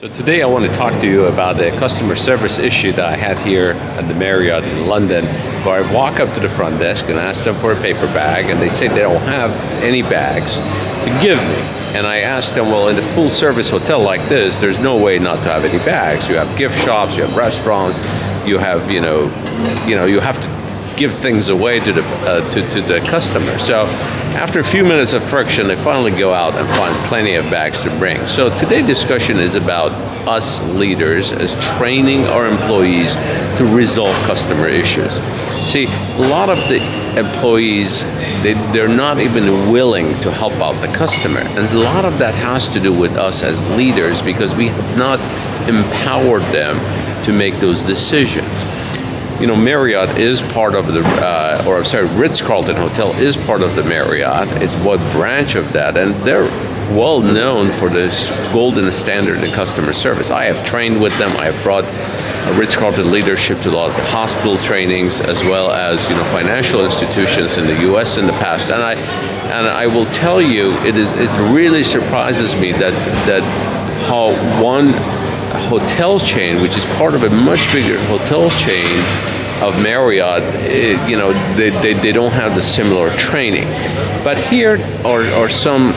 So today I want to talk to you about a customer service issue that I had here at the Marriott in London, where I walk up to the front desk and ask them for a paper bag, and they say they don't have any bags to give me. And I asked them, well, in a full service hotel like this, there's no way not to have any bags. You have gift shops, you have restaurants, you have, you have to give things away to the customer. So after a few minutes of friction, they finally go out and find plenty of bags to bring. So today's discussion is about us leaders as training our employees to resolve customer issues. See, a lot of the employees, they're not even willing to help out the customer. And a lot of that has to do with us as leaders because we have not empowered them to make those decisions. Marriott is part of the, Ritz-Carlton Hotel is part of the Marriott. It's one branch of that, and they're well known for this golden standard in customer service. I have trained with them. I have brought Ritz-Carlton leadership to a lot of the hospital trainings, as well as financial institutions in the U.S. in the past. And I will tell you, it really surprises me that how one hotel chain, which is part of a much bigger hotel chain of Marriott, they don't have the similar training. But here are some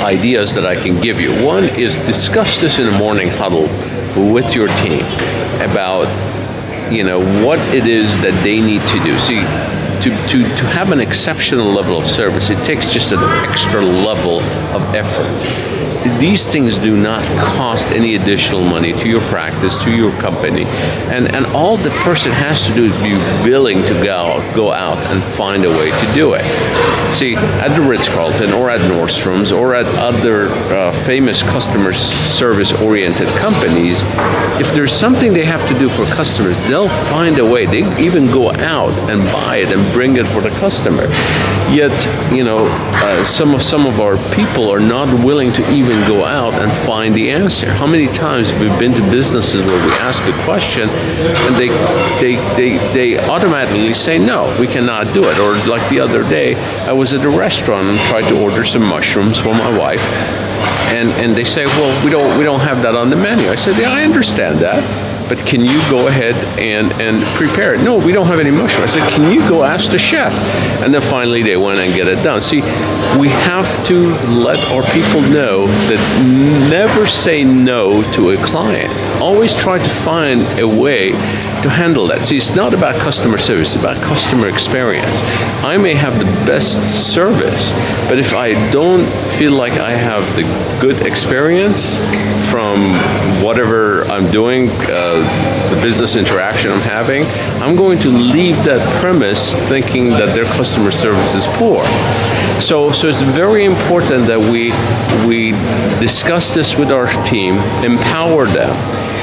ideas that I can give you. One is discuss this in a morning huddle with your team about what it is that they need to do. See, to have an exceptional level of service, it takes just an extra level of effort. These things do not cost any additional money to your practice, to your company. And all the person has to do is be willing to go out and find a way to do it. See, at the Ritz-Carlton or at Nordstrom's or at other famous customer service-oriented companies, if there's something they have to do for customers, they'll find a way. They even go out and buy it and bring it for the customer. Yet, some of our people are not willing to even go out and find the answer. How many times we've been to businesses where we ask a question and they automatically say, no, we cannot do it. Or like the other day, I was at a restaurant and tried to order some mushrooms for my wife. And they say, well, we don't have that on the menu. I said, yeah, I understand that. But can you go ahead and prepare it? No, we don't have any mushrooms. I said, can you go ask the chef? And then finally they went and get it done. See, we have to let our people know that never say no to a client. Always try to find a way to handle that. See, it's not about customer service, it's about customer experience. I may have the best service, but if I don't feel like I have the good experience from whatever I'm doing, the business interaction I'm having, I'm going to leave that premise thinking that their customer service is poor. So it's very important that we discuss this with our team, empower them.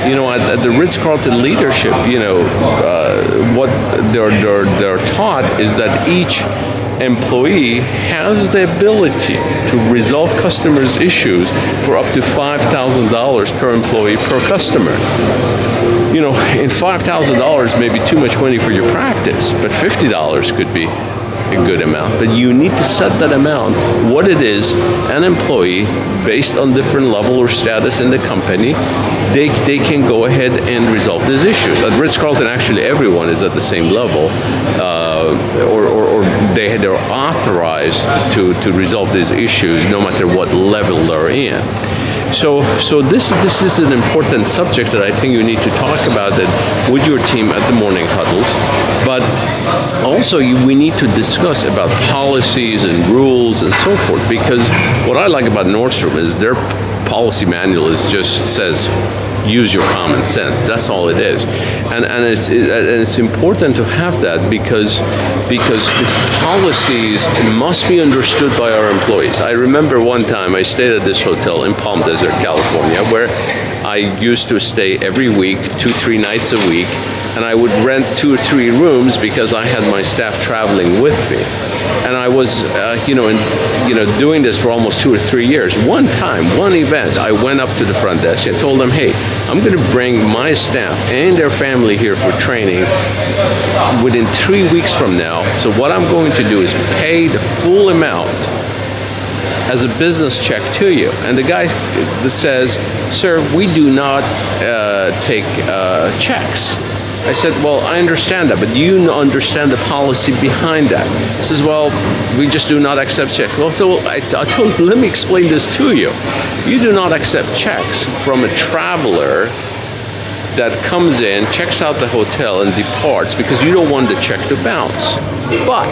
At the Ritz-Carlton leadership, what they're taught is that each employee has the ability to resolve customers' issues for up to $5,000 per employee per customer. And $5,000 may be too much money for your practice, but $50 could be a good amount. But you need to set that amount, what it is, an employee, based on different level or status in the company, they can go ahead and resolve these issues. At Ritz-Carlton, actually, everyone is at the same level, or they're authorized to resolve these issues no matter what level they're in. So this is an important subject that I think you need to talk about that with your team at the morning huddles. But also we need to discuss about policies and rules and so forth, because what I like about Nordstrom is their policy manual just says use your common sense. That's all it is, and it's important to have that because the policies must be understood by our employees. I remember one time I stayed at this hotel in Palm Desert, California, where I used to stay every week, 2-3 nights a week, and I would rent 2 or 3 rooms because I had my staff traveling with me. And I was, doing this for almost 2 or 3 years. One time, one event, I went up to the front desk and told them, hey, I'm going to bring my staff and their family here for training within 3 weeks from now. So what I'm going to do is pay the full amount as a business check to you. And the guy says, sir, we do not take checks. I said, well, I understand that, but do you understand the policy behind that? He says, well, we just do not accept checks. Well, so I told him, let me explain this to you. You do not accept checks from a traveler that comes in, checks out the hotel, and departs because you don't want the check to bounce. But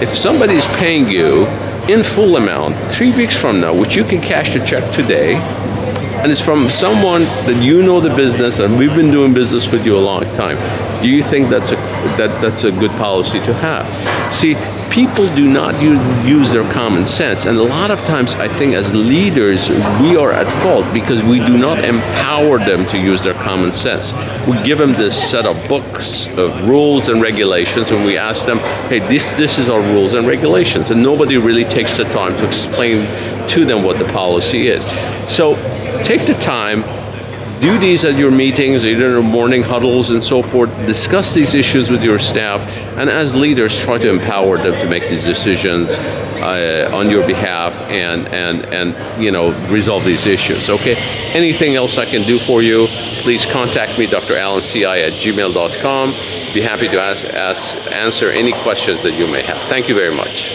if somebody is paying you in full amount 3 weeks from now, which you can cash the check today, and it's from someone that you know the business and we've been doing business with you a long time, do you think that's a good policy to have? See, people do not use their common sense, and a lot of times I think as leaders we are at fault because we do not empower them to use their common sense. We give them this set of books of rules and regulations, and we ask them, hey, this is our rules and regulations, and nobody really takes the time to explain to them what the policy is. So take the time, do these at your meetings, either in the morning huddles and so forth, discuss these issues with your staff, and as leaders, try to empower them to make these decisions on your behalf and resolve these issues, okay? Anything else I can do for you, please contact me, drallenci@gmail.com. Be happy to answer any questions that you may have. Thank you very much.